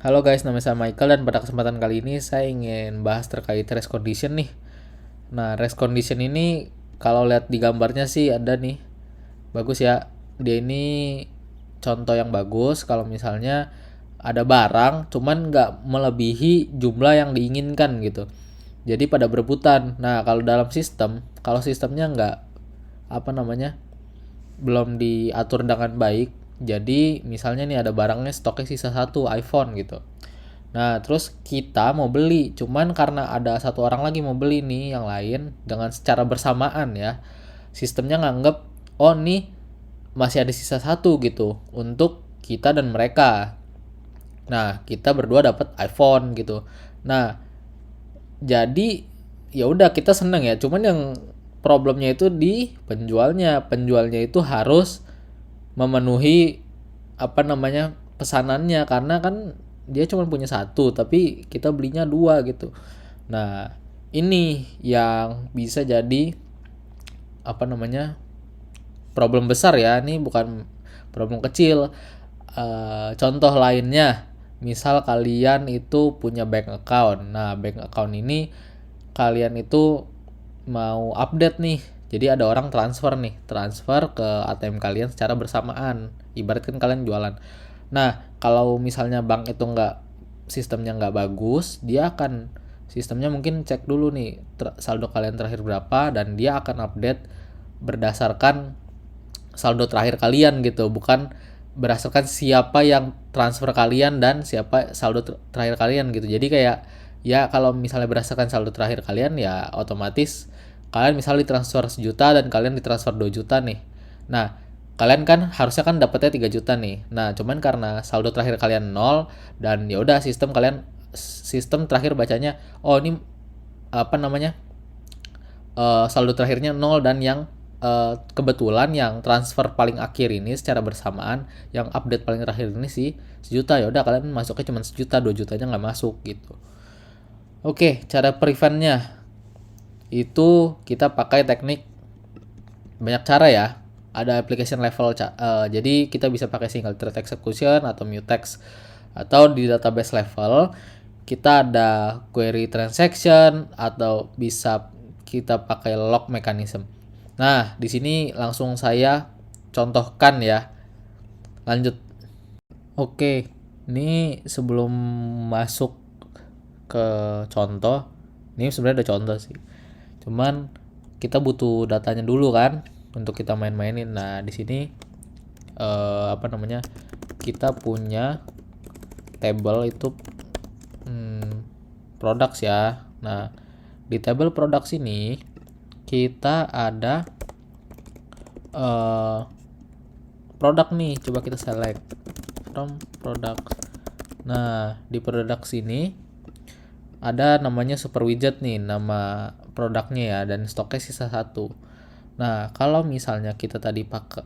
Halo guys, nama saya Michael dan pada kesempatan kali ini saya ingin bahas terkait race condition nih. Nah, race condition ini kalau lihat di gambarnya sih ada nih. Bagus ya. Dia ini contoh yang bagus kalau misalnya ada barang cuman nggak melebihi jumlah yang diinginkan gitu. Jadi pada berebutan. Nah, kalau dalam sistem, kalau sistemnya nggak apa namanya belum diatur dengan baik, jadi misalnya nih ada barangnya stoknya sisa satu iPhone gitu. Nah, terus kita mau beli, cuman karena ada satu orang lagi mau beli nih yang lain dengan secara bersamaan ya. Sistemnya nganggep, oh nih masih ada sisa satu gitu untuk kita dan mereka. Nah, kita berdua dapat iPhone gitu. Nah, jadi ya udah kita seneng ya. Cuman yang problemnya itu di penjualnya. Penjualnya itu harus memenuhi apa namanya pesanannya karena kan dia cuma punya satu tapi kita belinya dua gitu. Nah, ini yang bisa jadi apa namanya problem besar ya. Ini bukan problem kecil. Contoh lainnya, misal kalian itu punya bank account. Nah, bank account ini kalian itu mau update nih. Jadi ada orang transfer ke ATM kalian secara bersamaan. Ibaratkan kalian jualan. Nah, kalau misalnya bank itu sistemnya nggak bagus, dia akan sistemnya mungkin cek dulu nih saldo kalian terakhir berapa dan dia akan update berdasarkan saldo terakhir kalian gitu, bukan berdasarkan siapa yang transfer kalian dan siapa saldo terakhir kalian gitu. Jadi kayak ya kalau misalnya berdasarkan saldo terakhir kalian ya otomatis kalian misalnya ditransfer 1 juta dan kalian ditransfer 2 juta nih. Nah, kalian kan harusnya kan dapetnya 3 juta nih. Nah, cuman karena saldo terakhir kalian nol dan ya udah sistem terakhir bacanya oh ini apa namanya saldo terakhirnya nol dan yang kebetulan yang transfer paling akhir ini secara bersamaan yang update paling terakhir ini sih 1 juta, ya udah kalian masuknya cuma 1 juta, 2 jutanya nggak masuk gitu. Oke, cara preventnya itu kita pakai teknik banyak cara ya. Ada application level, jadi kita bisa pakai single thread execution atau mutex, atau di database level kita ada query transaction atau bisa kita pakai log mechanism. Nah, di sini langsung saya contohkan ya. Lanjut. Oke, ini sebelum masuk ke contoh, ini sebenarnya ada contoh sih. Cuman kita butuh datanya dulu kan untuk kita main-mainin. Nah, di sini apa namanya? Kita punya table itu products ya. Nah, di table products ini kita ada produk nih, coba kita select from products. Nah, di products ini ada namanya super widget nih, nama produknya ya, dan stoknya sisa satu. Nah, kalau misalnya kita tadi pakai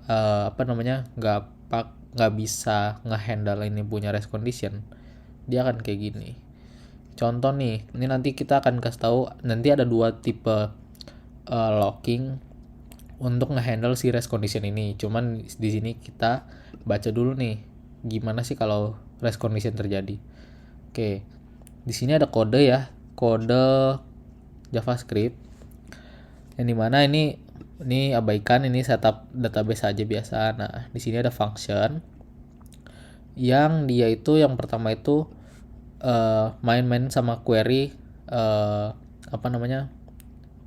apa namanya nggak bisa ngehandle ini punya race condition, dia akan kayak gini. Contoh nih, ini nanti kita akan kasih tahu nanti ada dua tipe locking untuk ngehandle si race condition ini. Cuman di sini kita baca dulu nih gimana sih kalau race condition terjadi. Oke. Di sini ada kode ya, kode JavaScript. Yang dimana ini abaikan, ini setup database aja biasa. Nah, di sini ada function yang dia itu yang pertama itu main-main sama query apa namanya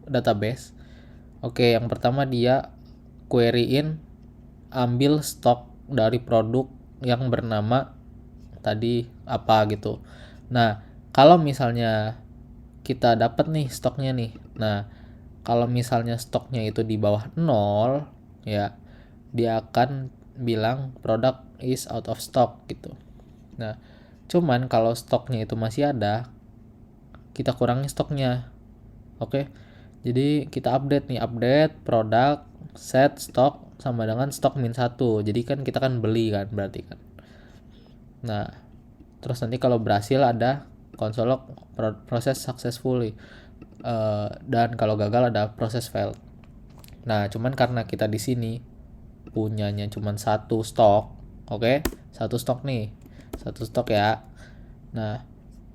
database. Oke, yang pertama dia queryin ambil stok dari produk yang bernama tadi apa gitu. Nah, kalau misalnya kita dapat nih stoknya nih. Nah, kalau misalnya stoknya itu di bawah 0 ya, dia akan bilang product is out of stock gitu. Nah, cuman kalau stoknya itu masih ada, kita kurangi stoknya. Oke. Jadi kita update nih, update produk set stock sama dengan stok -1. Jadi kan kita kan beli kan berarti kan. Nah, terus nanti kalau berhasil ada console log proses successfully. Dan kalau gagal ada proses failed. Nah, cuman karena kita di sini punyanya cuman satu stok, oke? Satu stok nih. Satu stok ya. Nah,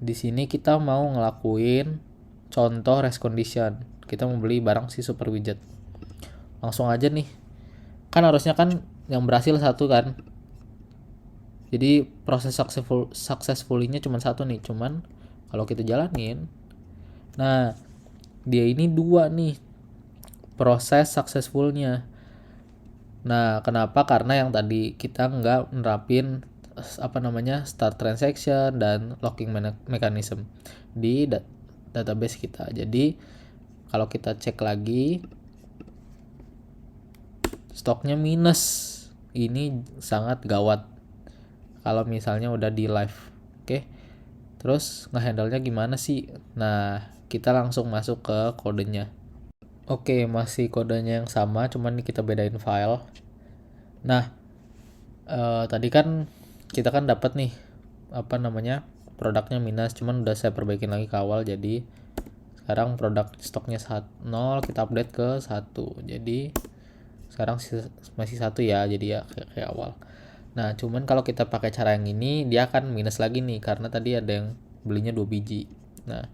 di sini kita mau ngelakuin contoh race condition. Kita mau beli barang si super widget. Langsung aja nih. Kan harusnya kan yang berhasil satu kan. Jadi proses successfully-nya cuma satu nih. Cuman kalau kita jalanin, nah dia ini dua nih proses successful-nya. Nah, kenapa? Karena yang tadi kita nggak nerapin start transaction dan locking mechanism di database kita. Jadi kalau kita cek lagi, stoknya minus. Ini sangat gawat kalau misalnya udah di live. Oke. Terus ngehandle-nya gimana sih? Nah, kita langsung masuk ke kodenya. Oke, masih kodenya yang sama, cuman kita bedain file. Nah, tadi kan kita kan dapat nih produknya minus, cuman udah saya perbaikin lagi ke awal. Jadi sekarang produk stoknya 0, kita update ke 1. Jadi sekarang masih 1 ya, jadi ya kayak awal. Nah, cuman kalau kita pakai cara yang ini, dia akan minus lagi nih, karena tadi ada yang belinya 2 biji. Nah,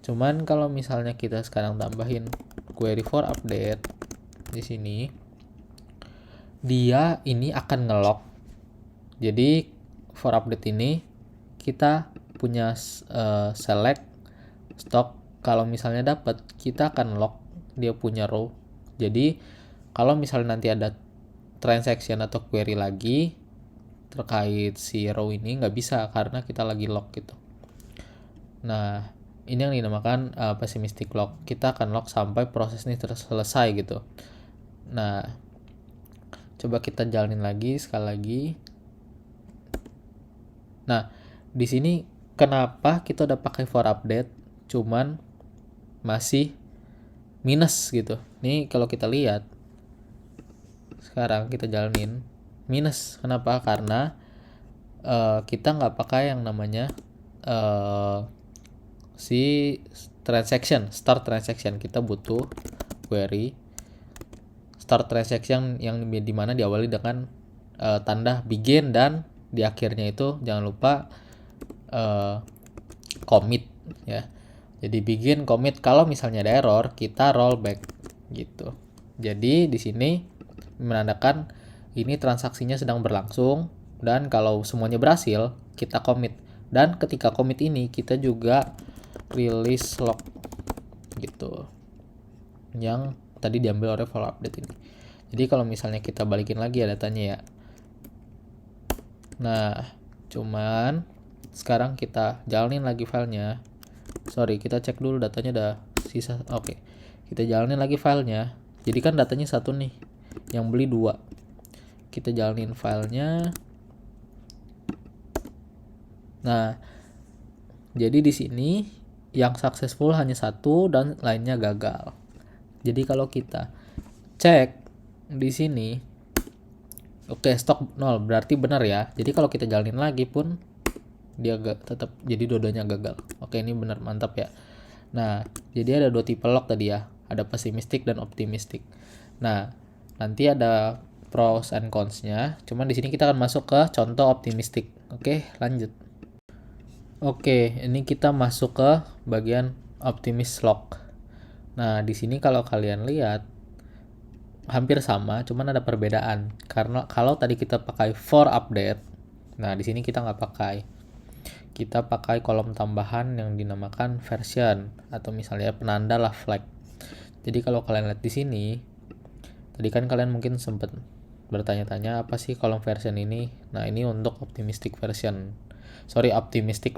cuman kalau misalnya kita sekarang tambahin query for update di sini, dia ini akan ngelock. Jadi for update ini kita punya select stock. Kalau misalnya dapat, kita akan lock dia punya row. Jadi kalau misalnya nanti ada transaction atau query lagi terkait si row ini, nggak bisa karena kita lagi lock gitu. Nah, ini yang dinamakan pessimistic lock. Kita akan lock sampai proses ini selesai gitu. Nah, coba kita jalanin lagi sekali lagi. Nah, di sini kenapa kita udah pakai for update cuman masih minus gitu. Nih kalau kita lihat sekarang kita jalanin minus. Kenapa? Karena kita nggak pakai yang namanya si start transaction. Kita butuh query start transaction yang dimana diawali dengan tanda begin, dan di akhirnya itu jangan lupa commit ya. Jadi begin commit, kalau misalnya ada error kita rollback gitu. Jadi di sini menandakan ini transaksinya sedang berlangsung, dan kalau semuanya berhasil kita commit, dan ketika commit ini kita juga release lock gitu yang tadi diambil oleh follow update ini. Jadi kalau misalnya kita balikin lagi ya datanya ya. Nah, cuman sekarang kita jalanin lagi filenya. Kita cek dulu datanya udah sisa. Oke. Kita jalanin lagi filenya. Jadi kan datanya 1 nih. Yang beli 2. Kita jalanin filenya. Nah, jadi di sini yang successful hanya 1 dan lainnya gagal. Jadi kalau kita cek di sini, oke, stok 0 berarti benar ya. Jadi kalau kita jalanin lagi pun dia tetap jadi dua-duanya gagal. Oke, ini benar, mantap ya. Nah, jadi ada 2 tipe lock tadi ya. Ada pessimistic dan optimistic. Nah, nanti ada pros and cons-nya. Cuman di sini kita akan masuk ke contoh optimistic. Oke, lanjut. Oke, ini kita masuk ke bagian optimist lock. Nah, di sini kalau kalian lihat hampir sama, cuman ada perbedaan. Karena kalau tadi kita pakai for update, nah di sini kita nggak pakai. Kita pakai kolom tambahan yang dinamakan version, atau misalnya penanda lah flag. Jadi kalau kalian lihat di sini, tadi kan kalian mungkin sempat bertanya-tanya apa sih kolom version ini. Nah, ini untuk optimistic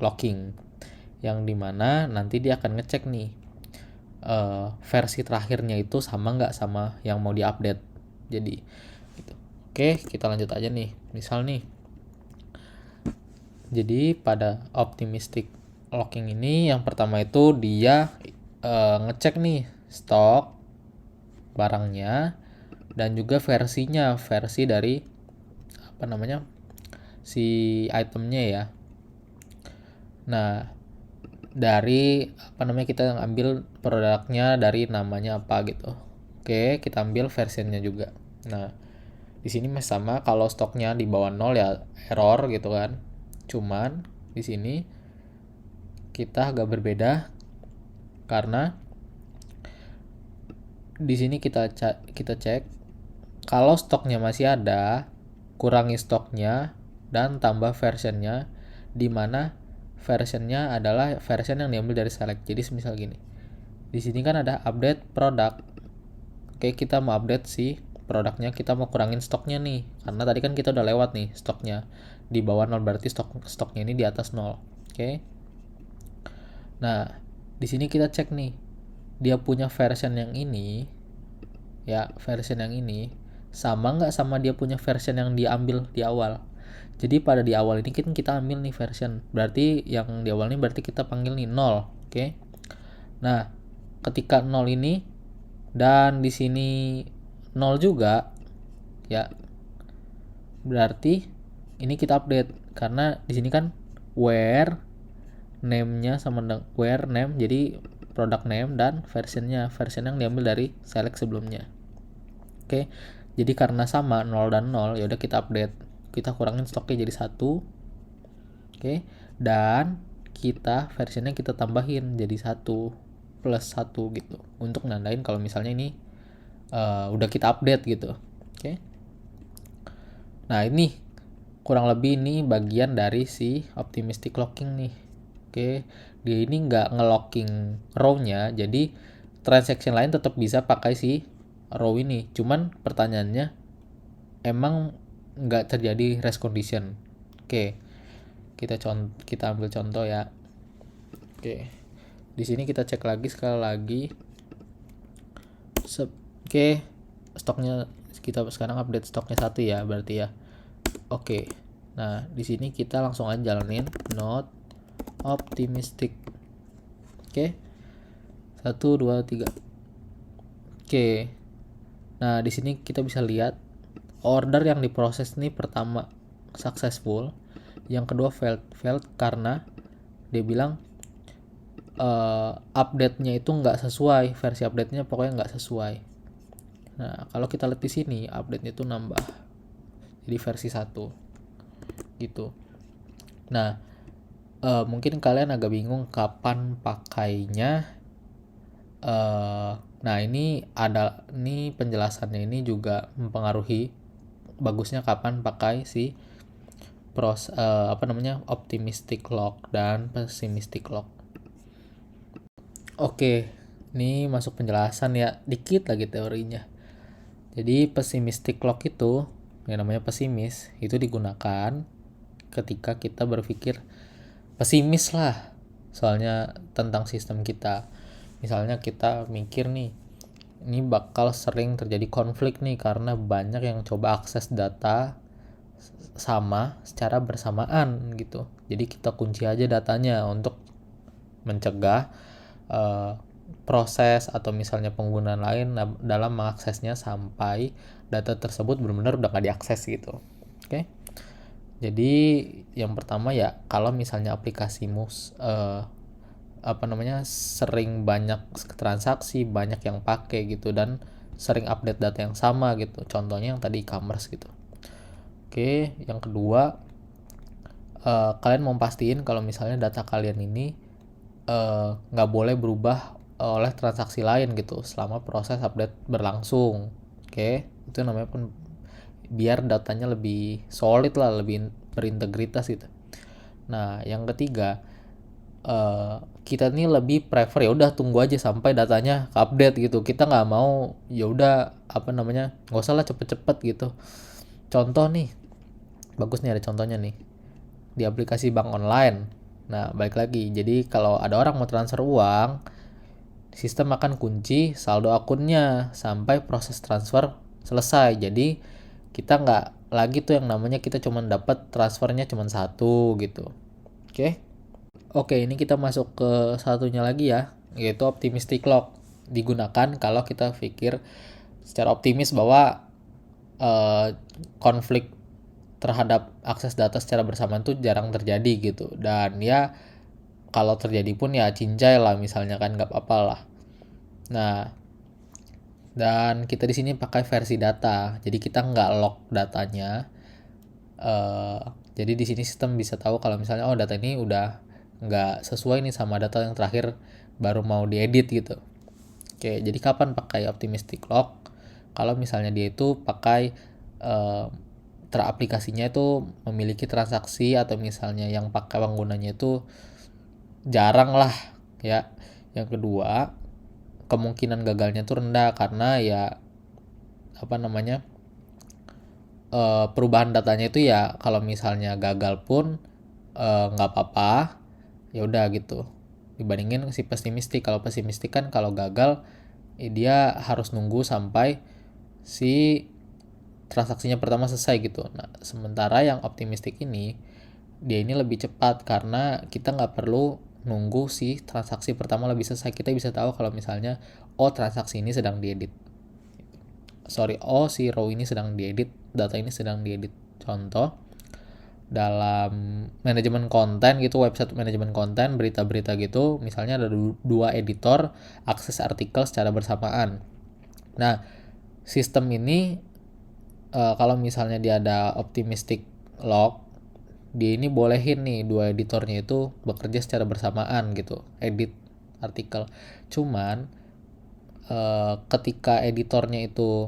locking, yang dimana nanti dia akan ngecek nih versi terakhirnya itu sama nggak sama yang mau diupdate. Jadi gitu. Oke, kita lanjut aja nih. Misal nih, jadi pada optimistic locking ini yang pertama itu dia ngecek nih stok barangnya dan juga versinya, versi dari si itemnya ya. Nah, dari kita ambil produknya dari namanya apa gitu. Oke, kita ambil versionnya juga. Nah, di sini masih sama, kalau stoknya di bawah 0 ya error gitu kan. Cuman di sini kita agak berbeda karena di sini kita cek kalau stoknya masih ada, kurangi stoknya dan tambah versionnya, di mana versionnya adalah version yang diambil dari select. Jadi semisal gini, di sini kan ada update produk. Oke, kita mau update si produknya, kita mau kurangin stoknya nih, karena tadi kan kita udah lewat nih stoknya di bawah 0, berarti stoknya ini di atas 0. Oke, nah di sini kita cek nih, dia punya version yang ini, ya version yang ini sama nggak sama dia punya version yang diambil di awal. Jadi pada di awal ini kita ambil nih version, berarti yang di awal ini berarti kita panggil nih 0. Oke, nah ketika 0 ini dan di sini 0 juga ya, berarti ini kita update karena di sini kan where name-nya sama where name, jadi product name dan version yang diambil dari select sebelumnya. Oke, jadi karena sama 0 dan 0, ya udah kita update, kita kurangin stoknya jadi 1. Oke, dan kita versionnya kita tambahin jadi 1 plus 1 gitu untuk nandain kalau misalnya ini udah kita update gitu. Oke, nah ini kurang lebih ini bagian dari si optimistic locking nih. Oke, dia ini nggak nge-locking row-nya, jadi transaction lain tetap bisa pakai si row ini. Cuman pertanyaannya, emang nggak terjadi race condition. Oke, kita ambil contoh ya. Oke, di sini kita cek lagi sekali lagi. Oke, stoknya kita sekarang update stoknya 1 ya, berarti ya. Oke, nah di sini kita langsung aja jalanin not optimistic. Oke, 1, 2, 3. Oke, nah di sini kita bisa lihat order yang diproses ini pertama successful, yang kedua failed karena dia bilang update-nya itu nggak sesuai, versi update-nya pokoknya nggak sesuai. Nah kalau kita lihat di sini update-nya itu nambah jadi versi 1 gitu. Nah mungkin kalian agak bingung kapan pakainya. Nah ini penjelasannya ini juga mempengaruhi bagusnya kapan pakai si optimistic lock dan pessimistic lock. Oke, ini masuk penjelasan ya, dikit lagi teorinya. Jadi pessimistic lock itu, yang namanya pesimis, itu digunakan ketika kita berpikir pesimis lah soalnya tentang sistem kita. Misalnya kita mikir nih, ini bakal sering terjadi konflik nih karena banyak yang coba akses data sama secara bersamaan gitu. Jadi kita kunci aja datanya untuk mencegah proses atau misalnya penggunaan lain dalam mengaksesnya sampai data tersebut benar-benar udah gak diakses gitu. Oke. Jadi yang pertama ya, kalau misalnya aplikasimu sering banyak transaksi, banyak yang pakai gitu, dan sering update data yang sama gitu. Contohnya yang tadi e-commerce gitu. Oke, yang kedua, kalian mau pastiin kalau misalnya data kalian ini nggak boleh berubah oleh transaksi lain gitu selama proses update berlangsung. Oke, itu namanya pun biar datanya lebih solid lah, lebih berintegritas gitu. Nah, yang ketiga, kita nih lebih prefer ya udah tunggu aja sampai datanya update gitu. Kita nggak mau ya udah nggak usah lah cepet-cepet gitu. Contoh nih, bagus nih ada contohnya nih di aplikasi bank online. Nah, balik lagi, jadi kalau ada orang mau transfer uang, sistem akan kunci saldo akunnya sampai proses transfer selesai. Jadi kita nggak lagi tuh yang namanya kita cuma dapat transfernya cuma 1 gitu. Oke, ini kita masuk ke satunya lagi ya, yaitu optimistic lock. Digunakan kalau kita pikir secara optimis bahwa konflik terhadap akses data secara bersamaan itu jarang terjadi gitu. Dan ya kalau terjadi pun ya cincai lah misalnya, kan nggak apa-apa lah. Nah, dan kita di sini pakai versi data, jadi kita nggak lock datanya. Jadi di sini sistem bisa tahu kalau misalnya data ini udah nggak sesuai nih sama data yang terakhir baru mau diedit gitu. Oke, jadi kapan pakai optimistic lock? Kalau misalnya dia itu pakai aplikasinya itu memiliki transaksi atau misalnya yang pakai penggunanya itu jarang lah ya. Yang kedua, kemungkinan gagalnya itu rendah karena ya perubahan datanya itu ya kalau misalnya gagal pun nggak apa-apa, ya udah gitu. Dibandingin si pesimistik, kalau pesimistik kan kalau gagal dia harus nunggu sampai si transaksinya pertama selesai gitu. Nah, sementara yang optimistik ini dia ini lebih cepat karena kita nggak perlu nunggu si transaksi pertama lebih selesai. Kita bisa tahu kalau misalnya transaksi ini sedang diedit. Si row ini sedang diedit, data ini sedang diedit. Contoh, dalam manajemen konten gitu, website manajemen konten, berita-berita gitu, misalnya ada dua editor akses artikel secara bersamaan. Nah, sistem ini kalau misalnya dia ada optimistic lock, dia ini bolehin nih dua editornya itu bekerja secara bersamaan gitu, edit artikel. Cuman ketika editornya itu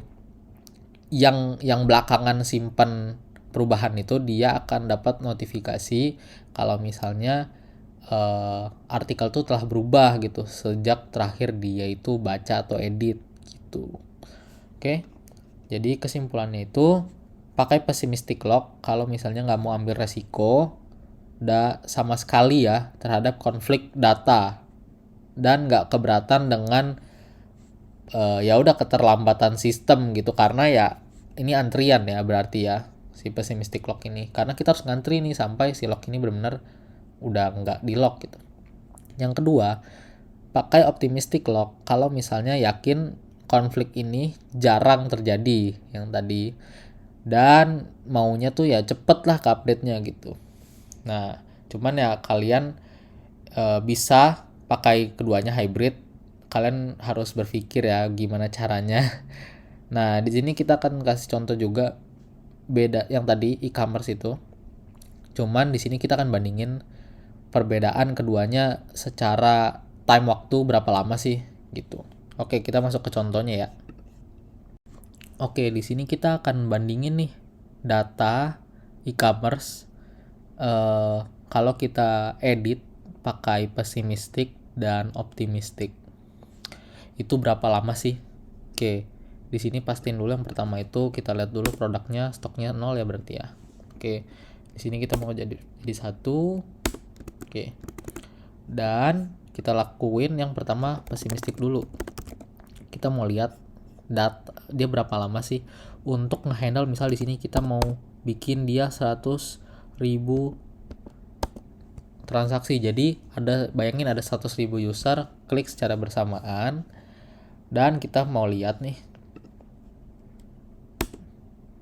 yang belakangan simpan perubahan itu, dia akan dapat notifikasi kalau misalnya artikel itu telah berubah gitu sejak terakhir dia itu baca atau edit gitu. Oke, jadi kesimpulannya itu pakai pessimistic lock kalau misalnya nggak mau ambil resiko sama sekali ya terhadap konflik data dan nggak keberatan dengan ya udah keterlambatan sistem gitu, karena ya ini antrian ya berarti ya si pessimistic lock ini, karena kita harus ngantri nih sampai si lock ini benar-benar udah nggak di lock gitu. Yang kedua, pakai optimistic lock kalau misalnya yakin konflik ini jarang terjadi yang tadi, dan maunya tuh ya cepet lah ke update-nya gitu. Nah, cuman ya kalian bisa pakai keduanya hybrid. Kalian harus berpikir ya gimana caranya. Nah, di sini kita akan kasih contoh juga beda yang tadi e-commerce itu. Cuman di sini kita akan bandingin perbedaan keduanya secara time waktu berapa lama sih gitu. Oke, kita masuk ke contohnya ya. Oke, di sini kita akan bandingin nih data e-commerce kalau kita edit pakai pessimistic dan optimistic. Itu berapa lama sih? Oke, di sini pastiin dulu yang pertama itu kita lihat dulu produknya, stoknya 0 ya berarti ya. Oke, di sini kita mau jadi 1. Oke, dan kita lakuin yang pertama pessimistic dulu. Kita mau lihat data dia berapa lama sih untuk ngehandle. Misal di sini kita mau bikin dia 100.000 transaksi, jadi bayangin ada 100.000 user klik secara bersamaan, dan kita mau lihat nih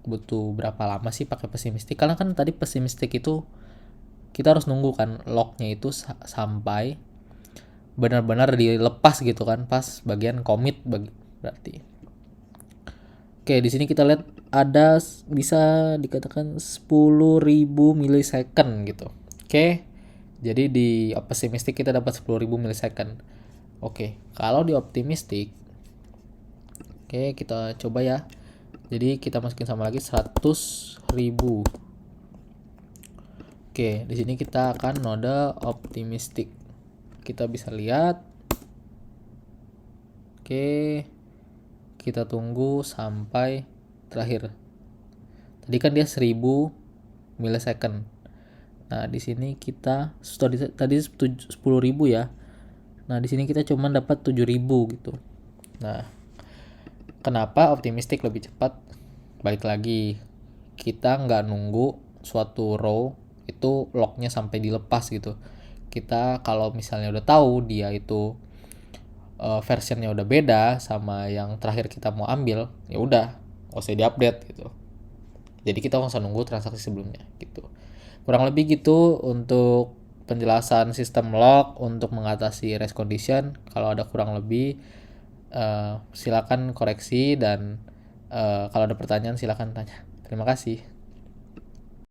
butuh berapa lama sih pakai pessimistic, karena kan tadi pessimistic itu kita harus nunggu kan locknya itu sampai benar-benar dilepas gitu kan pas bagian commit berarti. Oke, di sini kita lihat ada bisa dikatakan 10.000 milisecond gitu. Oke, jadi di pessimistic kita dapat 10.000 milisecond. Oke, kalau di optimistic, oke kita coba ya. Jadi kita masukin sama lagi 100.000. Oke, di sini kita akan node optimistic. Kita bisa lihat. Oke, kita tunggu sampai terakhir. Tadi kan dia 1000 milisecond. Nah, di sini kita tadi 10.000 ya. Nah, di sini kita cuma dapat 7.000 gitu. Nah, kenapa optimistic lebih cepat? Balik lagi, kita nggak nunggu suatu row itu locknya sampai dilepas gitu. Kita kalau misalnya udah tahu dia itu versionnya udah beda sama yang terakhir kita mau ambil, ya udah nggak usah diupdate gitu. Jadi kita nggak usah nunggu transaksi sebelumnya gitu. Kurang lebih gitu untuk penjelasan sistem lock untuk mengatasi race condition. Kalau ada kurang lebih silakan koreksi, dan kalau ada pertanyaan silakan tanya. Terima kasih.